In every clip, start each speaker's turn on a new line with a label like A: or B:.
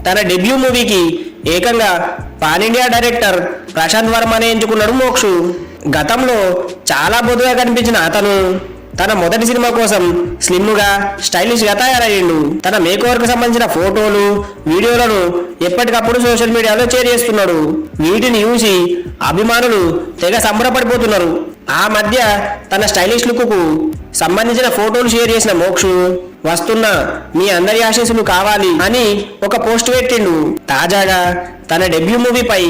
A: తన డెబ్యూ మూవీకి ఏకంగా పాన్ ఇండియా డైరెక్టర్ ప్రశాంత్ వర్మనే ఎంచుకున్నాడు మోక్షు. గతంలో చాలా బొద్దుగా కనిపించిన అతను తన మొదటి సినిమా కోసం స్లిమ్గా స్టైలిష్గా తయారయ్యిండు. తన మేకోవర్ కు సంబంధించిన ఫోటోలు వీడియోలను ఎప్పటికప్పుడు సోషల్ మీడియాలో షేర్ చేస్తున్నాడు. వీటిని చూసి అభిమానులు తెగ సంబరపడిపోతున్నారు. ఆ మధ్య తన స్టైలిష్ లుక్ కు సంబంధించిన ఫోటోలు షేర్ చేసిన మోక్షు వస్తున్న మీ అందరి ఆశీస్సులు కావాలి అని ఒక పోస్ట్ పెట్టిండు. తాజాగా తన డెబ్యూ మూవీపై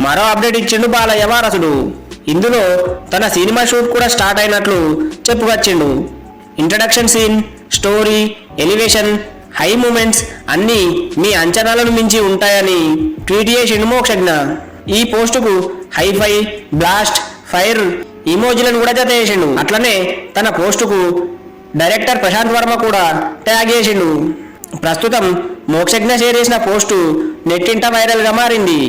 A: మరో అప్డేట్ ఇచ్చిండు బాలయ్య వారసుడు. ఇందులో తన సినిమా షూట్ కూడా స్టార్ట్ అయినట్లు చెప్పుకొచ్చిండు. Introduction scene, story, elevation, high moments అన్నీ మీ అంచనాలను మించి ఉంటాయని ట్వీట్ చేసిండు మోక్షజ్ఞ. ఈ పోస్టుకు హైఫై, బ్లాస్ట్, ఫైర్ ఇమోజీలను కూడా జత చేసిండు. అట్లనే తన పోస్టుకు డైరెక్టర్ ప్రశాంత్ వర్మ కూడా ట్యాగ్ చేసిండు. ప్రస్తుతం మోక్షజ్ఞ షేర్ చేసిన పోస్టు నెట్టింట వైరల్ గా మారింది.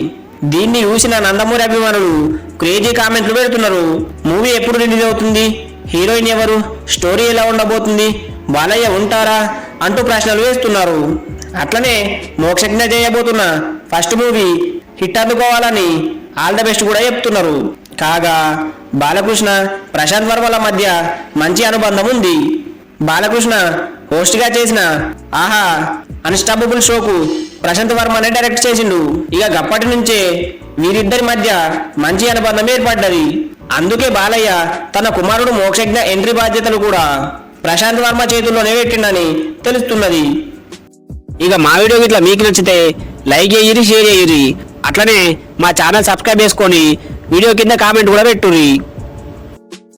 A: దీన్ని చూసిన నందమూరి అభిమానులు క్రేజీ కామెంట్లు పెడుతున్నారు. మూవీ ఎప్పుడు రిలీజ్ అవుతుంది, హీరోయిన్ ఎవరు, స్టోరీ ఎలా ఉండబోతుంది, బాలయ్య ఉంటారా అంటూ ప్రశ్నలు వేస్తున్నారు. అట్లనే మోక్షజ్ఞ చేయబోతున్న ఫస్ట్ మూవీ హిట్ అందుకోవాలని ఆల్ ద బెస్ట్ కూడా చెప్తున్నారు. కాగా బాలకృష్ణ ప్రశాంత్ వర్మల మధ్య మంచి అనుబంధం ఉంది. బాలకృష్ణ హోస్ట్ గా చేసిన ఆహా అన్స్టాపబుల్ షోకు ప్రశాంత్ వర్మనే డైరెక్ట్ చేసిండు. ఇక గప్పటి నుంచే వీరిద్దరి మధ్య మంచి అనుబంధం ఏర్పడ్డది. అందుకే బాలయ్య తన కుమారుడు మోక్షజ్ఞ ఎంట్రీ బాధ్యతలు కూడా ప్రశాంత్ వర్మ చేతుల్లోనే పెట్టిండని తెలుస్తున్నది. ఇక మా వీడియో ఇట్లా మీకు నచ్చితే లైక్ చేయరి, షేర్ చేయరి, అట్లనే మా ఛానల్ సబ్స్క్రైబ్ చేసుకొని వీడియో కింద కామెంట్ కూడా పెట్టుర్రి.